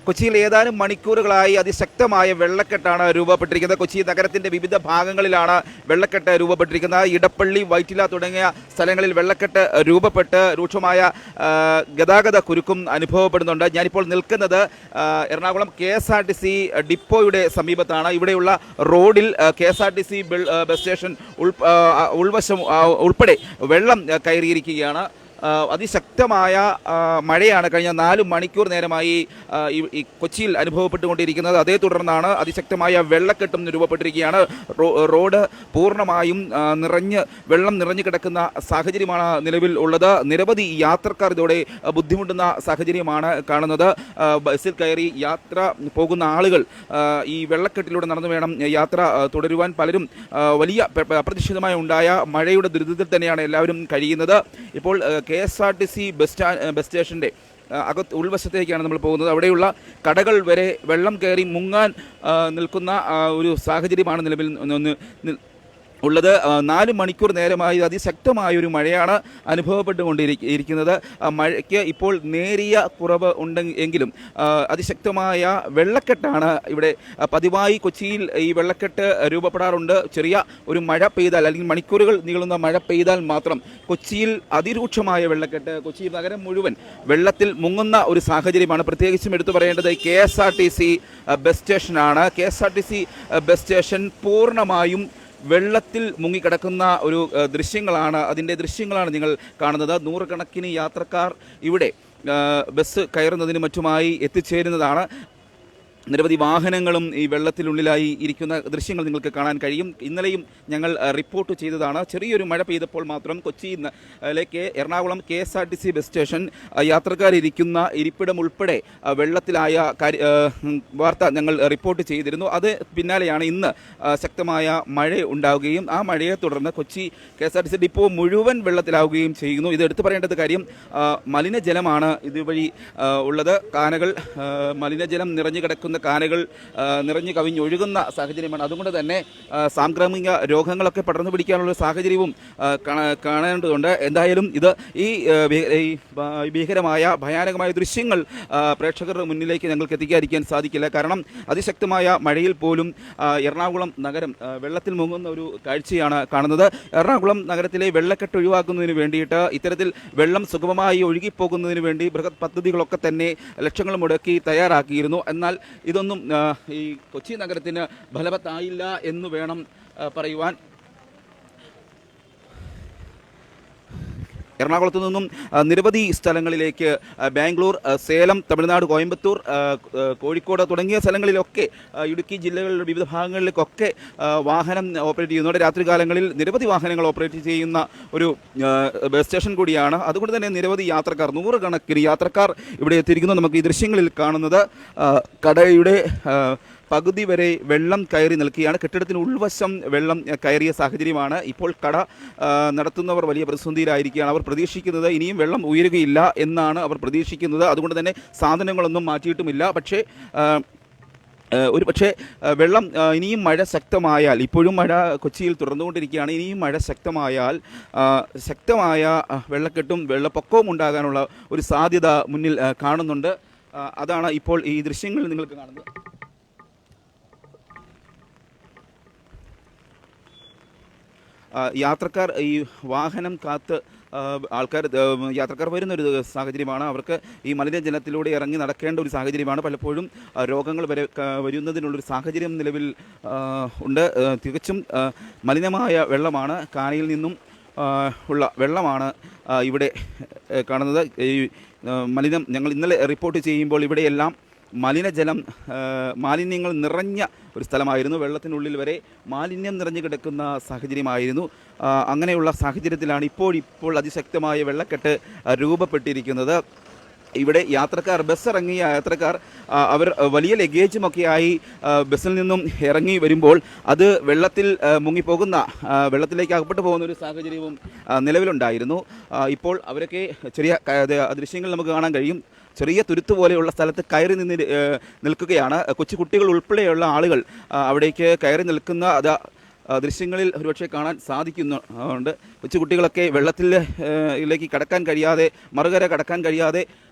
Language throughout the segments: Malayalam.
കൊച്ചിയിൽ ഏതാനും മണിക്കൂറുകളായി അതിശക്തമായ വെള്ളക്കെട്ടാണ് രൂപപ്പെട്ടിരിക്കുന്നത്. കൊച്ചി നഗരത്തിൻ്റെ വിവിധ ഭാഗങ്ങളിലാണ് വെള്ളക്കെട്ട് രൂപപ്പെട്ടിരിക്കുന്നത്. ഇടപ്പള്ളി, വൈറ്റില തുടങ്ങിയ സ്ഥലങ്ങളിൽ വെള്ളക്കെട്ട് രൂപപ്പെട്ട് രൂക്ഷമായ ഗതാഗത കുരുക്കും അനുഭവപ്പെടുന്നുണ്ട്. ഞാനിപ്പോൾ നിൽക്കുന്നത് എറണാകുളം KSRTC ഡിപ്പോയുടെ സമീപത്താണ്. ഇവിടെയുള്ള റോഡിൽ KSRTC ബസ് സ്റ്റേഷൻ ഉൾവശം ഉൾപ്പെടെ വെള്ളം കയറിയിരിക്കുകയാണ്. അതിശക്തമായ മഴയാണ് കഴിഞ്ഞ 4 മണിക്കൂർ നേരമായി ഈ കൊച്ചിയിൽ അനുഭവപ്പെട്ടുകൊണ്ടിരിക്കുന്നത്. അതേ തുടർന്നാണ് അതിശക്തമായ വെള്ളക്കെട്ടും രൂപപ്പെട്ടിരിക്കുകയാണ്. റോഡ് പൂർണ്ണമായും വെള്ളം നിറഞ്ഞു കിടക്കുന്ന സാഹചര്യമാണ് നിലവിൽ ഉള്ളത്. നിരവധി യാത്രക്കാർ ഇതോടെ ബുദ്ധിമുട്ടുന്ന സാഹചര്യമാണ് കാണുന്നത്. ബസ്സിൽ കയറി യാത്ര പോകുന്ന ആളുകൾ ഈ വെള്ളക്കെട്ടിലൂടെ നടന്നു വേണം യാത്ര തുടരുവാൻ. പലരും വലിയ അപ്രതീക്ഷിതമായി ഉണ്ടായ മഴയുടെ ദുരിതത്തിൽ തന്നെയാണ് എല്ലാവരും കഴിയുന്നത്. ഇപ്പോൾ KSRTC ബസ് സ്റ്റേഷൻ്റെ ഉൾവശത്തേക്കാണ് നമ്മൾ പോകുന്നത്. അവിടെയുള്ള കടകൾ വരെ വെള്ളം കയറി മുങ്ങാൻ നിൽക്കുന്ന ഒരു സാഹചര്യമാണ് നിലവിൽ ഉള്ളത്. 4 മണിക്കൂർ നേരമായി അതിശക്തമായൊരു മഴയാണ് അനുഭവപ്പെട്ടുകൊണ്ടിരിക്കുന്നത്. മഴയ്ക്ക് ഇപ്പോൾ നേരിയ കുറവ് ഉണ്ടെങ്കിലും അതിശക്തമായ വെള്ളക്കെട്ടാണ് ഇവിടെ. പതിവായി കൊച്ചിയിൽ ഈ വെള്ളക്കെട്ട് രൂപപ്പെടാറുണ്ട്. ചെറിയ ഒരു മഴ പെയ്താൽ അല്ലെങ്കിൽ മണിക്കൂറുകൾ നീളുന്ന മഴ പെയ്താൽ മാത്രം കൊച്ചിയിൽ അതിരൂക്ഷമായ വെള്ളക്കെട്ട്, കൊച്ചി നഗരം മുഴുവൻ വെള്ളത്തിൽ മുങ്ങുന്ന ഒരു സാഹചര്യമാണ്. പ്രത്യേകിച്ചും എടുത്തു പറയേണ്ടത് KSRTC ബസ് സ്റ്റേഷനാണ്. KSRTC ബസ് സ്റ്റേഷൻ പൂർണ്ണമായും വെള്ളത്തിൽ മുങ്ങിക്കിടക്കുന്ന ഒരു അതിൻ്റെ ദൃശ്യങ്ങളാണ് നിങ്ങൾ കാണുന്നത്. നൂറുകണക്കിന് യാത്രക്കാർ ഇവിടെ ബസ് കയറുന്നതിന് മറ്റുമായി എത്തിച്ചേരുന്നതാണ്. നിരവധി വാഹനങ്ങളും ഈ വെള്ളത്തിനുള്ളിലായി ഇരിക്കുന്ന ദൃശ്യങ്ങൾ നിങ്ങൾക്ക് കാണാൻ കഴിയും. ഇന്നലെയും ഞങ്ങൾ റിപ്പോർട്ട് ചെയ്തതാണ്. ചെറിയൊരു മഴ പെയ്തപ്പോൾ മാത്രം കൊച്ചിയിലേക്ക് എറണാകുളം KSRTC ബസ് സ്റ്റേഷൻ യാത്രക്കാരിരിക്കുന്ന ഇരിപ്പിടം ഉൾപ്പെടെ വെള്ളത്തിലായ വാർത്ത ഞങ്ങൾ റിപ്പോർട്ട് ചെയ്തിരുന്നു. അത് പിന്നാലെയാണ് ഇന്ന് ശക്തമായ മഴ ഉണ്ടാവുകയും ആ മഴയെ തുടർന്ന് കൊച്ചി KSRTC ഡിപ്പോ മുഴുവൻ വെള്ളത്തിലാവുകയും ചെയ്യുന്നു. ഇത് എടുത്തു പറയേണ്ടത് കാര്യം മലിനജലമാണ് ഇതുവഴി ഉള്ളത്. കാനകൾ മലിനജലം നിറഞ്ഞു കിടക്കുന്ന കാനകൾ നിറഞ്ഞു കവിഞ്ഞൊഴുകുന്ന സാഹചര്യമാണ്. അതുകൊണ്ട് തന്നെ സാംക്രമിക രോഗങ്ങളൊക്കെ പടർന്നു പിടിക്കാനുള്ള സാഹചര്യവും കാണേണ്ടതുണ്ട്. എന്തായാലും ഇത് ഈ ഭീകരമായ ഭയാനകമായ ദൃശ്യങ്ങൾ പ്രേക്ഷകരുടെ മുന്നിലേക്ക് ഞങ്ങൾക്ക് എത്തിക്കാതിരിക്കാൻ സാധിക്കില്ല. കാരണം അതിശക്തമായ മഴയിൽ പോലും എറണാകുളം നഗരം വെള്ളത്തിൽ മുങ്ങുന്ന ഒരു കാഴ്ചയാണ് കാണുന്നത്. എറണാകുളം നഗരത്തിലെ വെള്ളക്കെട്ട് ഒഴിവാക്കുന്നതിന് വേണ്ടിയിട്ട് ഇത്തരത്തിൽ വെള്ളം സുഗമമായി ഒഴുകിപ്പോകുന്നതിന് വേണ്ടി ബൃഹത് പദ്ധതികളൊക്കെ തന്നെ ലക്ഷങ്ങൾ മുടക്കി തയ്യാറാക്കിയിരുന്നു. എന്നാൽ ഇതൊന്നും ഈ കൊച്ചി നഗരത്തിന് ഫലവത്തായില്ല എന്ന് വേണം പറയുവാൻ. എറണാകുളത്തു നിന്നും നിരവധി സ്ഥലങ്ങളിലേക്ക് ബാംഗ്ലൂർ, സേലം, തമിഴ്നാട്, കോയമ്പത്തൂർ, കോഴിക്കോട് തുടങ്ങിയ സ്ഥലങ്ങളിലൊക്കെ ഇടുക്കി ജില്ലകളുടെ വിവിധ ഭാഗങ്ങളിലേക്കൊക്കെ വാഹനം ഓപ്പറേറ്റ് ചെയ്യുന്നുണ്ട്. രാത്രികാലങ്ങളിൽ നിരവധി വാഹനങ്ങൾ ഓപ്പറേറ്റ് ചെയ്യുന്ന ഒരു ബസ് സ്റ്റേഷൻ കൂടിയാണ്. അതുകൊണ്ട് തന്നെ നിരവധി യാത്രക്കാർ, നൂറുകണക്കിന് യാത്രക്കാർ ഇവിടെ എത്തിയിരിക്കുന്നു. നമുക്ക് ഈ ദൃശ്യങ്ങളിൽ കാണുന്നത് കടയുടെ പകുതി വരെ വെള്ളം കയറി നിൽക്കുകയാണ്. കെട്ടിടത്തിന് ഉൾവശം വെള്ളം കയറിയ സാഹചര്യമാണ്. ഇപ്പോൾ കട നടത്തുന്നവർ വലിയ പ്രതിസന്ധിയിലായിരിക്കുകയാണ്. അവർ പ്രതീക്ഷിക്കുന്നത് ഇനിയും വെള്ളം ഉയരുകയില്ല എന്നാണ് അവർ പ്രതീക്ഷിക്കുന്നത്. അതുകൊണ്ട് തന്നെ സാധനങ്ങളൊന്നും മാറ്റിയിട്ടുമില്ല. പക്ഷേ വെള്ളം ഇനിയും മഴ ശക്തമായാൽ, ഇപ്പോഴും മഴ കൊച്ചിയിൽ തുടർന്നുകൊണ്ടിരിക്കുകയാണ്, ഇനിയും മഴ ശക്തമായാൽ ശക്തമായ വെള്ളക്കെട്ടും വെള്ളപ്പൊക്കവും ഉണ്ടാകാനുള്ള ഒരു സാധ്യത മുന്നിൽ കാണുന്നുണ്ട്. അതാണ് ഇപ്പോൾ ഈ ദൃശ്യങ്ങളിൽ നിങ്ങൾക്ക് കാണുന്നത്. യാത്രക്കാർ ഈ വാഹനം കാത്ത് യാത്രക്കാർ വരുന്നൊരു സാഹചര്യമാണ്. അവർക്ക് ഈ മലിനജലത്തിലൂടെ ഇറങ്ങി നടക്കേണ്ട ഒരു സാഹചര്യമാണ്. പലപ്പോഴും രോഗങ്ങൾ വരുന്നതിനുള്ളൊരു സാഹചര്യം നിലവിൽ ഉണ്ട്. തികച്ചും മലിനമായ വെള്ളമാണ്, കാനയിൽ നിന്നും ഉള്ള വെള്ളമാണ് ഇവിടെ കാണുന്നത്. ഈ മലിനം ഞങ്ങൾ ഇന്നലെ റിപ്പോർട്ട് ചെയ്യുമ്പോൾ ഇവിടെയെല്ലാം മാലിന്യങ്ങൾ നിറഞ്ഞ ഒരു സ്ഥലമായിരുന്നു. വെള്ളത്തിനുള്ളിൽ വരെ മാലിന്യം നിറഞ്ഞു കിടക്കുന്ന സാഹചര്യമായിരുന്നു. അങ്ങനെയുള്ള സാഹചര്യത്തിലാണ് ഇപ്പോൾ അതിശക്തമായ വെള്ളക്കെട്ട് രൂപപ്പെട്ടിരിക്കുന്നത്. ഇവിടെ ബസ് ഇറങ്ങിയ യാത്രക്കാർ അവർ വലിയ ലഗേജുമൊക്കെയായി ബസ്സിൽ നിന്നും ഇറങ്ങി വരുമ്പോൾ അത് വെള്ളത്തിൽ മുങ്ങിപ്പോകുന്ന, വെള്ളത്തിലേക്ക് അകപ്പെട്ടു പോകുന്ന ഒരു സാഹചര്യവും നിലവിലുണ്ടായിരുന്നു. ഇപ്പോൾ അവരൊക്കെ ചെറിയ ദൃശ്യങ്ങൾ നമുക്ക് കാണാൻ കഴിയും. ചെറിയ തുരുത്ത് പോലെയുള്ള സ്ഥലത്ത് കയറി നിൽക്കുകയാണ്. കൊച്ചു കുട്ടികൾ ഉൾപ്പെടെയുള്ള ആളുകൾ അവിടേക്ക് കയറി നിൽക്കുന്ന ദൃശ്യങ്ങളിൽ ഒരുപക്ഷെ കാണാൻ സാധിക്കുന്നുണ്ട്. കൊച്ചുകുട്ടികളൊക്കെ വെള്ളത്തിലേക്ക് കടക്കാൻ കഴിയാതെ, മറുകര കടക്കാൻ കഴിയാതെ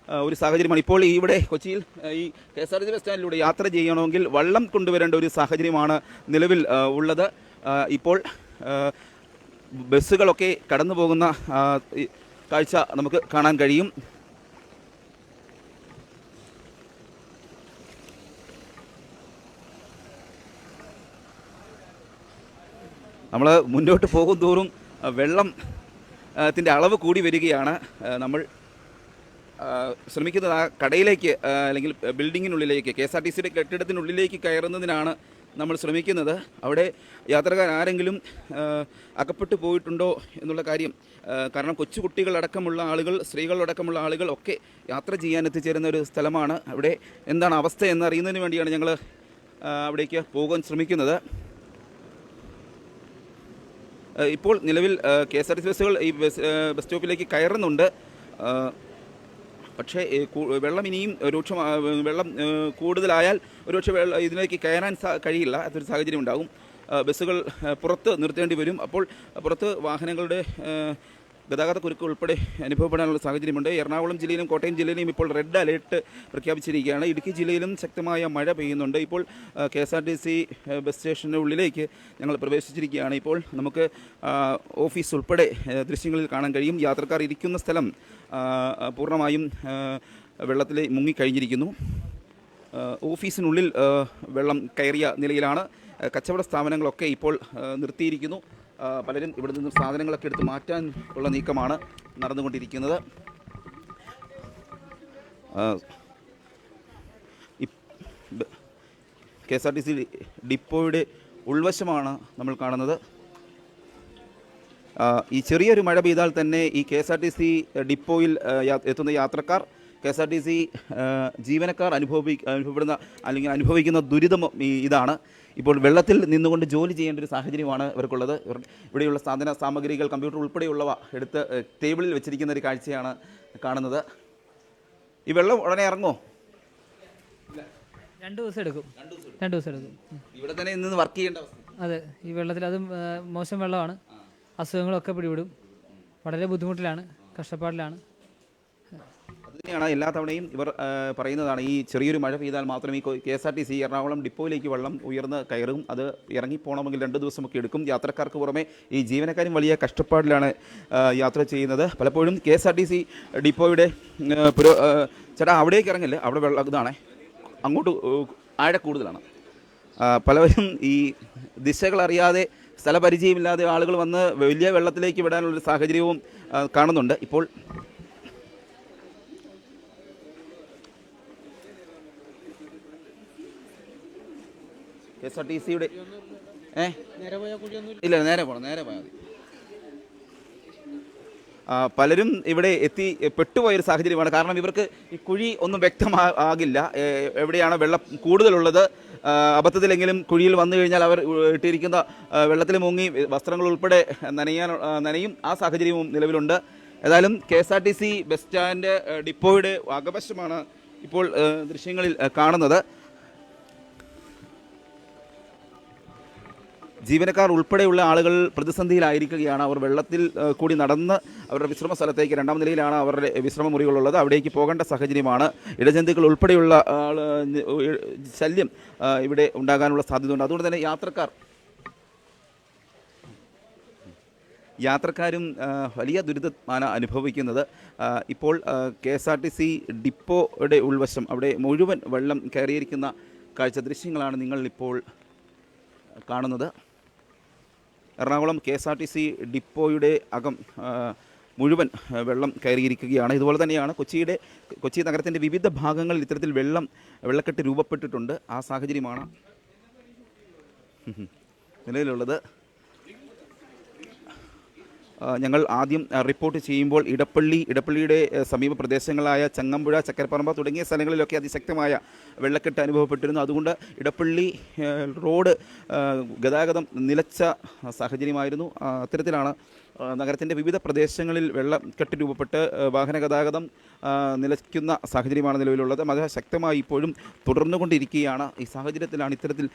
ഒരു സാഹചര്യമാണ് ഇപ്പോൾ ഇവിടെ കൊച്ചിയിൽ ഈ KSRTC ബസ് സ്റ്റാൻഡിലൂടെ യാത്ര ചെയ്യണമെങ്കിൽ വള്ളം കൊണ്ടുവരേണ്ട ഒരു സാഹചര്യമാണ് നിലവിൽ ഉള്ളത്. ഇപ്പോൾ ബസ്സുകളൊക്കെ കടന്നു പോകുന്ന കാഴ്ച നമുക്ക് കാണാൻ കഴിയും. നമ്മൾ മുന്നോട്ട് പോകും തോറും വെള്ളത്തിൻ്റെ അളവ് കൂടി വരികയാണ്. നമ്മൾ ശ്രമിക്കുന്നത് ആ കടയിലേക്ക് അല്ലെങ്കിൽ ബിൽഡിങ്ങിനുള്ളിലേക്ക് KSRTCയുടെ കെട്ടിടത്തിനുള്ളിലേക്ക് കയറുന്നതിനാണ് നമ്മൾ ശ്രമിക്കുന്നത്. അവിടെ യാത്രക്കാർ ആരെങ്കിലും അകപ്പെട്ടു പോയിട്ടുണ്ടോ എന്നുള്ള കാര്യം, കാരണം കൊച്ചുകുട്ടികളടക്കമുള്ള ആളുകൾ, സ്ത്രീകളടക്കമുള്ള ആളുകൾ ഒക്കെ യാത്ര ചെയ്യാൻ എത്തിച്ചേരുന്ന ഒരു സ്ഥലമാണ്. അവിടെ എന്താണ് അവസ്ഥ എന്നറിയുന്നതിന് വേണ്ടിയാണ് ഞങ്ങൾ അവിടേക്ക് പോകാൻ ശ്രമിക്കുന്നത്. ഇപ്പോൾ നിലവിൽ KSRTC ബസ്സുകൾ ഈ ബസ് സ്റ്റോപ്പിലേക്ക് കയറുന്നുണ്ട്. പക്ഷേ വെള്ളം ഇനിയും വെള്ളം കൂടുതലായാൽ ഒരുപക്ഷെ ഇതിലേക്ക് കയറാൻ കഴിയില്ല. അതൊരു സാഹചര്യം ഉണ്ടാകും. ബസ്സുകൾ പുറത്ത് നിർത്തേണ്ടി വരും. അപ്പോൾ പുറത്ത് വാഹനങ്ങളുടെ ഗതാഗതക്കുരുക്ക് ഉൾപ്പെടെ അനുഭവപ്പെടാനുള്ള സാഹചര്യമുണ്ട്. എറണാകുളം ജില്ലയിലും കോട്ടയം ജില്ലയിലും ഇപ്പോൾ റെഡ് അലേർട്ട് പ്രഖ്യാപിച്ചിരിക്കുകയാണ്. ഇടുക്കി ജില്ലയിലും ശക്തമായ മഴ പെയ്യുന്നുണ്ട്. ഇപ്പോൾ KSRTC ബസ് സ്റ്റേഷൻ്റെ ഉള്ളിലേക്ക് ഞങ്ങൾ പ്രവേശിച്ചിരിക്കുകയാണ്. ഇപ്പോൾ നമുക്ക് ഓഫീസ് ഉൾപ്പെടെ ദൃശ്യങ്ങളിൽ കാണാൻ കഴിയും. യാത്രക്കാർ ഇരിക്കുന്ന സ്ഥലം പൂർണ്ണമായും വെള്ളത്തിൽ മുങ്ങിക്കഴിഞ്ഞിരിക്കുന്നു. ഓഫീസിനുള്ളിൽ വെള്ളം കയറിയ നിലയിലാണ്. കച്ചവട സ്ഥാപനങ്ങളൊക്കെ ഇപ്പോൾ നിർത്തിയിരിക്കുന്നു. പലരും ഇവിടെ നിന്ന് സാധനങ്ങളൊക്കെ എടുത്ത് മാറ്റാൻ ഉള്ള നീക്കമാണ് നടന്നുകൊണ്ടിരിക്കുന്നത്. KSRTC ഡിപ്പോയുടെ ഉൾവശമാണ് നമ്മൾ കാണുന്നത്. ഈ ചെറിയൊരു മഴ പെയ്താൽ തന്നെ ഈ KSRTC ഡിപ്പോയിൽ എത്തുന്ന യാത്രക്കാർ, KSRTC ജീവനക്കാർ അനുഭവപ്പെടുന്ന അല്ലെങ്കിൽ അനുഭവിക്കുന്ന ദുരിതം ഇതാണ്. ഇപ്പോൾ വെള്ളത്തിൽ നിന്നുകൊണ്ട് ജോലി ചെയ്യേണ്ട ഒരു സാഹചര്യമാണ് ഇവർക്കുള്ളത്. ഇവിടെയുള്ള സാധന സാമഗ്രികൾ, കമ്പ്യൂട്ടർ ഉൾപ്പെടെയുള്ളവ എടുത്ത് ടേബിളിൽ വെച്ചിരിക്കുന്ന ഒരു കാഴ്ചയാണ് കാണുന്നത്. ഈ വെള്ളം ഉടനെ ഇറങ്ങുമോ? 2 ദിവസം എടുക്കും. 2 ദിവസം എടുക്കും. ഇവിടെ തന്നെ ഇന്ന് വർക്ക് ചെയ്യേണ്ട അവസ്ഥ. അതെ, ഈ വെള്ളത്തിൽ അതും മോശം വെള്ളമാണ്. അസുഖങ്ങളൊക്കെ പിടിപെടും. വളരെ ബുദ്ധിമുട്ടിലാണ്, കഷ്ടപ്പാടിലാണ്. അതുതന്നെയാണ് എല്ലാ തവണയും ഇവർ പറയുന്നതാണ്. ഈ ചെറിയൊരു മഴ പെയ്താൽ മാത്രമേ ഈ KSRTC എറണാകുളം ഡിപ്പോയിലേക്ക് വെള്ളം ഉയർന്ന് കയറും. അത് ഇറങ്ങിപ്പോകണമെങ്കിൽ 2 ദിവസമൊക്കെ എടുക്കും. യാത്രക്കാർക്ക് പുറമെ ഈ ജീവനക്കാരും വലിയ കഷ്ടപ്പാടിലാണ് യാത്ര ചെയ്യുന്നത്. പലപ്പോഴും KSRTC ഡിപ്പോയുടെ ചേട്ടാ അവിടേക്ക് ഇറങ്ങില്ല, അവിടെ വെള്ളം ഇതാണേ, അങ്ങോട്ട് ആഴ കൂടുതലാണ്. പലവരും ഈ ദിശകളറിയാതെ, സ്ഥലപരിചയമില്ലാതെ ആളുകൾ വന്ന് വലിയ വെള്ളത്തിലേക്ക് വിടാനുള്ളൊരു സാഹചര്യവും കാണുന്നുണ്ട്. ഇപ്പോൾ KSRTCയുടെ ഇല്ല, നേരെ പോയാൽ മതി. പലരും ഇവിടെ എത്തി പെട്ടുപോയൊരു സാഹചര്യമാണ്. കാരണം ഇവർക്ക് ഈ കുഴി ഒന്നും വ്യക്തമാകില്ല, എവിടെയാണ് വെള്ളം കൂടുതലുള്ളത്. അബദ്ധത്തിലെങ്കിലും കുഴിയിൽ വന്നു കഴിഞ്ഞാൽ അവർ ഇട്ടിരിക്കുന്ന വെള്ളത്തിൽ മുങ്ങി വസ്ത്രങ്ങൾ ഉൾപ്പെടെ നനയും. ആ സാഹചര്യവും നിലവിലുണ്ട്. ഏതായാലും KSRTC ബസ് സ്റ്റാൻഡ് ഡിപ്പോയുടെ അകവശമാണ് ഇപ്പോൾ ദൃശ്യങ്ങളിൽ കാണുന്നത്. ജീവനക്കാർ ഉൾപ്പെടെയുള്ള ആളുകൾ പ്രതിസന്ധിയിലായിരിക്കുകയാണ്. അവർ വെള്ളത്തിൽ കൂടി നടന്ന് അവരുടെ വിശ്രമ സ്ഥലത്തേക്ക്, 2ാം നിലയിലാണ് അവരുടെ വിശ്രമ മുറികളുള്ളത്, അവിടേക്ക് പോകേണ്ട സാഹചര്യമാണ്. ഇഴജന്തുക്കൾ ഉൾപ്പെടെയുള്ള ശല്യം ഇവിടെ ഉണ്ടാകാനുള്ള സാധ്യതയുണ്ട്. അതുകൊണ്ട് തന്നെ യാത്രക്കാരും വലിയ ദുരിതമാണ് അനുഭവിക്കുന്നത്. ഇപ്പോൾ KSRTC ഡിപ്പോയുടെ ഉൾവശം, അവിടെ മുഴുവൻ വെള്ളം കയറിയിരിക്കുന്ന കാഴ്ച ദൃശ്യങ്ങളാണ് നിങ്ങൾ ഇപ്പോൾ കാണുന്നത്. എറണാകുളം KSRTC ഡിപ്പോയുടെ അകം മുഴുവൻ വെള്ളം കയറിയിരിക്കുകയാണ്. ഇതുപോലെ തന്നെയാണ് കൊച്ചി നഗരത്തിൻ്റെ വിവിധ ഭാഗങ്ങളിൽ ഇത്തരത്തിൽ വെള്ളക്കെട്ട് രൂപപ്പെട്ടിട്ടുണ്ട്. ആ സാഹചര്യമാണ് നിലവിലുള്ളത്. ഞങ്ങൾ ആദ്യം റിപ്പോർട്ട് ചെയ്യുമ്പോൾ ഇടപ്പള്ളിയുടെ സമീപ പ്രദേശങ്ങളായ ചങ്ങമ്പുഴ, ചക്കരപ്പറമ്പ തുടങ്ങിയ സ്ഥലങ്ങളിലൊക്കെ അതിശക്തമായ വെള്ളക്കെട്ട് അനുഭവപ്പെട്ടിരുന്നു. അതുകൊണ്ട് ഇടപ്പള്ളി റോഡ് ഗതാഗതം നിലച്ച സാഹചര്യമായിരുന്നു. അത്തരത്തിലാണ് നഗരത്തിൻ്റെ വിവിധ പ്രദേശങ്ങളിൽ വെള്ളക്കെട്ട് രൂപപ്പെട്ട് വാഹന ഗതാഗതം നിലയ്ക്കുന്ന സാഹചര്യമാണ് നിലവിലുള്ളത്. മഴ ശക്തമായി ഇപ്പോഴും തുടർന്നുകൊണ്ടിരിക്കുകയാണ്. ഈ സാഹചര്യത്തിലാണ് ഇത്തരത്തിൽ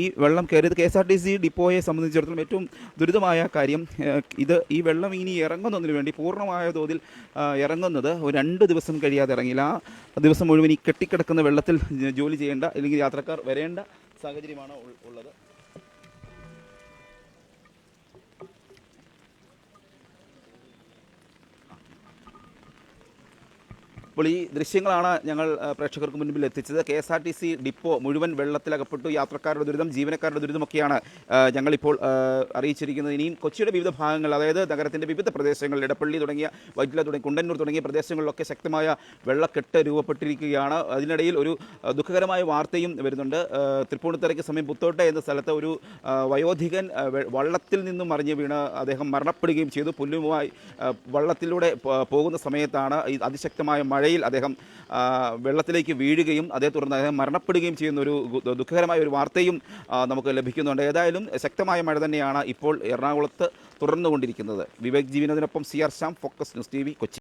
ഈ വെള്ളം കയറിയത്. KSRTC ഡിപ്പോയെ സംബന്ധിച്ചിടത്തോളം ഏറ്റവും ദുരിതമായ കാര്യം ഈ വെള്ളം ഇനി ഇറങ്ങുന്നതിന് വേണ്ടി പൂർണ്ണമായ തോതിൽ ഇറങ്ങുന്നത് ഒരു 2 ദിവസം കഴിയാതെ ഇറങ്ങില്ല. ആ ദിവസം മുഴുവൻ ഈ കെട്ടിക്കിടക്കുന്ന വെള്ളത്തിൽ ജോലി ചെയ്യേണ്ട അല്ലെങ്കിൽ യാത്രക്കാർ വരേണ്ട സാഹചര്യമാണ് ഉള്ളത്. അപ്പോൾ ഈ ദൃശ്യങ്ങളാണ് ഞങ്ങൾ പ്രേക്ഷകർക്ക് മുൻപിൽ എത്തിച്ചത്. KSRTC ഡിപ്പോ മുഴുവൻ വെള്ളത്തിലകപ്പെട്ടു. യാത്രക്കാരുടെ ദുരിതം, ജീവനക്കാരുടെ ദുരിതമൊക്കെയാണ് ഞങ്ങളിപ്പോൾ അറിയിച്ചിരിക്കുന്നത്. ഇനിയും കൊച്ചിയുടെ വിവിധ ഭാഗങ്ങൾ, അതായത് നഗരത്തിൻ്റെ വിവിധ പ്രദേശങ്ങളിൽ ഇടപ്പള്ളി തുടങ്ങിയ വൈറ്റില തുടങ്ങി കുണ്ടന്നൂർ തുടങ്ങിയ പ്രദേശങ്ങളിലൊക്കെ ശക്തമായ വെള്ളക്കെട്ട് രൂപപ്പെട്ടിരിക്കുകയാണ്. അതിനിടയിൽ ഒരു ദുഃഖകരമായ വാർത്തയും വരുന്നുണ്ട്. തൃപ്പൂണിത്തുറയ്ക്ക് സമയം പുത്തോട്ടെ എന്ന സ്ഥലത്ത് ഒരു വയോധികൻ വള്ളത്തിൽ നിന്നും മറിഞ്ഞ് വീണ് അദ്ദേഹം മരണപ്പെടുകയും ചെയ്തു. പുല്ലുമായി വള്ളത്തിലൂടെ പോകുന്ന സമയത്താണ് ഈ അതിശക്തമായ മഴയിൽ അദ്ദേഹം വെള്ളത്തിലേക്ക് വീഴുകയും അതേ തുടർന്ന് അദ്ദേഹം മരണപ്പെടുകയും ചെയ്യുന്ന ഒരു ദുഃഖകരമായ ഒരു വാർത്തയും നമുക്ക് ലഭിക്കുന്നുണ്ട്. ഏതായാലും ശക്തമായ മഴ തന്നെയാണ് ഇപ്പോൾ എറണാകുളത്ത് തുടർന്നുകൊണ്ടിരിക്കുന്നത്. വിവേക് ജീവിനത്തിനൊപ്പം CR Shyam, focus news TV, Kochi.